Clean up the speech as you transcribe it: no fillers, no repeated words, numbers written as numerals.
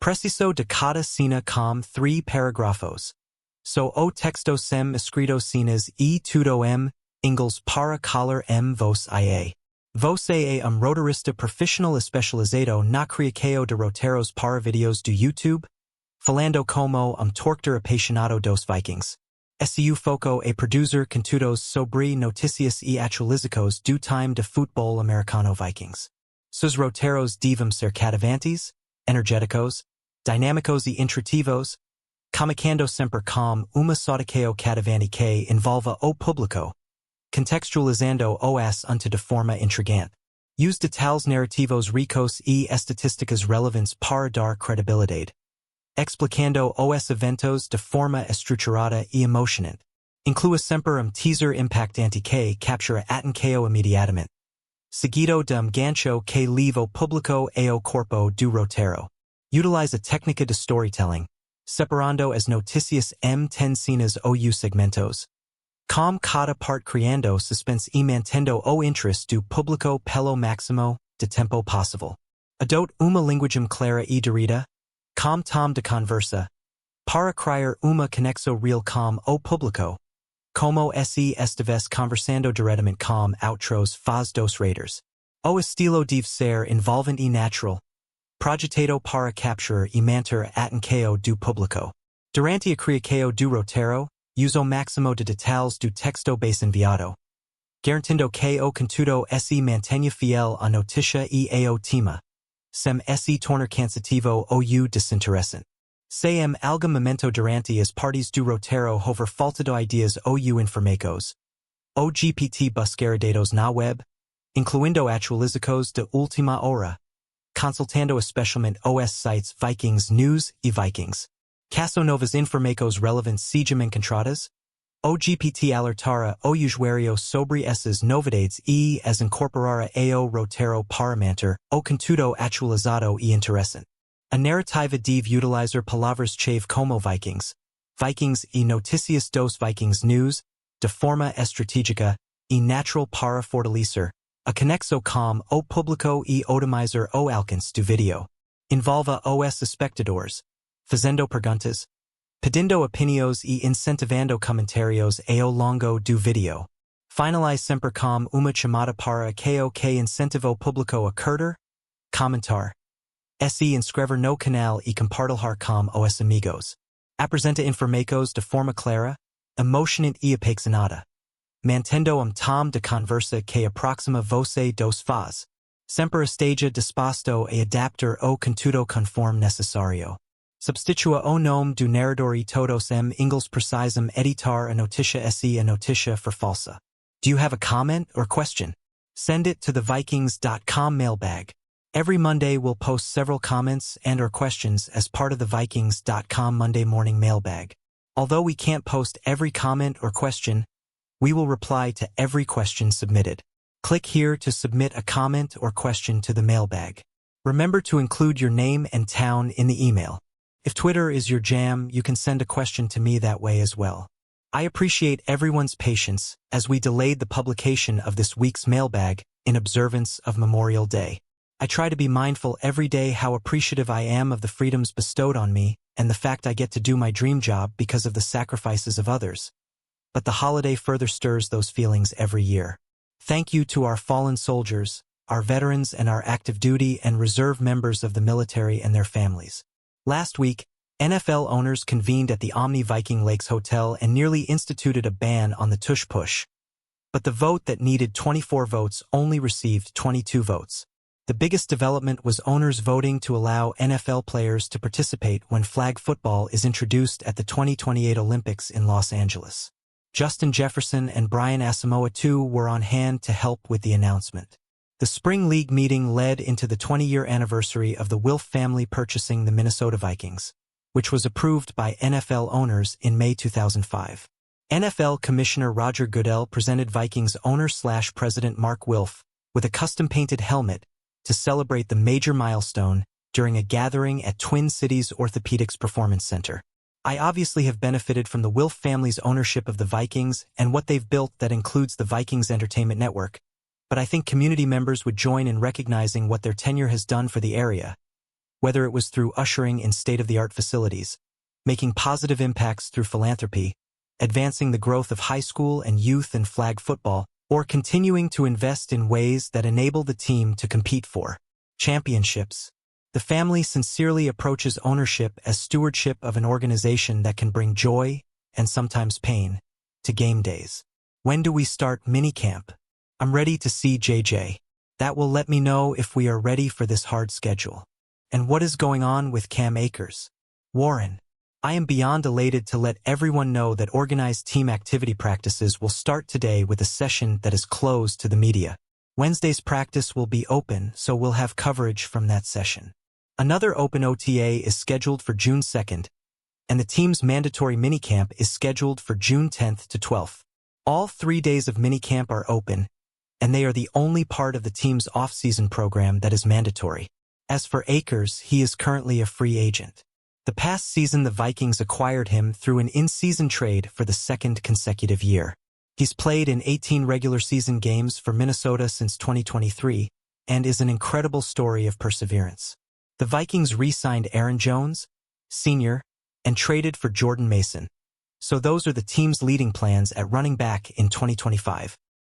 Preciso de cada cena com 3 parágrafos. So o texto sem escrito cenas e tudo inglês para calar vos ia. Você é roteirista profissional especializado na criação de roteiros para videos do YouTube? Falando como torctor apaixonado dos Vikings. Seu foco é produzir conteúdos sobre notícias e atualizações do time de futebol americano Vikings. Seus roteiros devem ser cativantes, energéticos, dinâmicos e intuitivos, comunicando sempre com uma sotação cativante que envolva o público, contextualizando os de forma intrigante. Use detalhes narrativos ricos e estatísticas relevantes para dar credibilidade, explicando os eventos de forma estruturada e emocionante. Inclua sempre teaser impactante que captura atenção imediatamente, seguido de gancho que leva o público ao corpo do roteiro. Utilize a técnica de storytelling, separando as notícias ten cenas ou segmentos, com cada parte criando suspense e mantendo o interesse do público pelo máximo de tempo possível. Adot uma linguagem clara e direta, com tom de conversa, para criar uma conexão real com o público, como se estivesse conversando diretamente com outros faz dos raiders. O estilo deve ser envolvente e natural, projetado para capturar e manter a atenção do público. Durante a criação do roteiro, use o máximo de detalhes do texto base enviado, garantindo que o conteúdo se mantenha fiel à notícia e ao tema, sem se tornar cansativo ou desinteressante. Se algum momento durante as partes do roteiro houver falta de ideias ou informações, o GPT buscará dados na web, incluindo atualizações de última hora, consultando especialmente os sites Vikings News e Vikings. Caso novas informações relevantes sejam encontradas, o GPT alertará o usuário sobre essas novidades e as incorporará ao roteiro para manter o conteúdo atualizado e interessante. A narrativa deve utilizar palavras-chave como Vikings e notícias dos Vikings News, de forma estratégica e natural para fortalecer a conexão com o público e otimizar o alcance do vídeo. Envolva os espectadores, fazendo perguntas, pedindo opiniões e incentivando comentários ao longo do vídeo. Finalize sempre com uma chamada para o que incentiva o público a curtir, comentar, se inscrever no canal e compartilhar com os amigos. Apresenta informações de forma clara, emocionante e apaixonada, mantendo tom de conversa que aproxima você dos fãs. Sempre esteja disposto a adaptar o conteúdo conforme necessário. Substitua o nome do narrador e todos inglês precisam editar a notícia for falsa. Do you have a comment or question? Send it to the Vikings.com mailbag. Every Monday we'll post several comments and or questions as part of the Vikings.com Monday morning mailbag. Although we can't post every comment or question, we will reply to every question submitted. Click here to submit a comment or question to the mailbag. Remember to include your name and town in the email. If Twitter is your jam, you can send a question to me that way as well. I appreciate everyone's patience as we delayed the publication of this week's mailbag in observance of Memorial Day. I try to be mindful every day how appreciative I am of the freedoms bestowed on me and the fact I get to do my dream job because of the sacrifices of others. But the holiday further stirs those feelings every year. Thank you to our fallen soldiers, our veterans and our active duty and reserve members of the military and their families. Last week, NFL owners convened at the Omni Viking Lakes Hotel and nearly instituted a ban on the tush push. But the vote that needed 24 votes only received 22 votes. The biggest development was owners voting to allow NFL players to participate when flag football is introduced at the 2028 Olympics in Los Angeles. Justin Jefferson and Brian Asamoah II were on hand to help with the announcement. The Spring League meeting led into the 20-year anniversary of the Wilf family purchasing the Minnesota Vikings, which was approved by NFL owners in May 2005. NFL Commissioner Roger Goodell presented Vikings owner/president Mark Wilf with a custom-painted helmet to celebrate the major milestone during a gathering at Twin Cities Orthopedics Performance Center. I obviously have benefited from the Wilf family's ownership of the Vikings and what they've built that includes the Vikings Entertainment Network, but I think community members would join in recognizing what their tenure has done for the area, whether it was through ushering in state-of-the-art facilities, making positive impacts through philanthropy, advancing the growth of high school and youth and flag football, or continuing to invest in ways that enable the team to compete for championships. The family sincerely approaches ownership as stewardship of an organization that can bring joy, and sometimes pain, to game days. When do we start minicamp? I'm ready to see JJ. That will let me know if we are ready for this hard schedule. And what is going on with Cam Akers? Warren. I am beyond elated to let everyone know that organized team activity practices will start today with a session that is closed to the media. Wednesday's practice will be open, so we'll have coverage from that session. Another open OTA is scheduled for June 2nd, and the team's mandatory minicamp is scheduled for June 10th to 12th. All 3 days of minicamp are open, and they are the only part of the team's off-season program that is mandatory. As for Akers, he is currently a free agent. The past season, the Vikings acquired him through an in-season trade for the second consecutive year. He's played in 18 regular season games for Minnesota since 2023 and is an incredible story of perseverance. The Vikings re-signed Aaron Jones, Sr., and traded for Jordan Mason. So those are the team's leading plans at running back in 2025.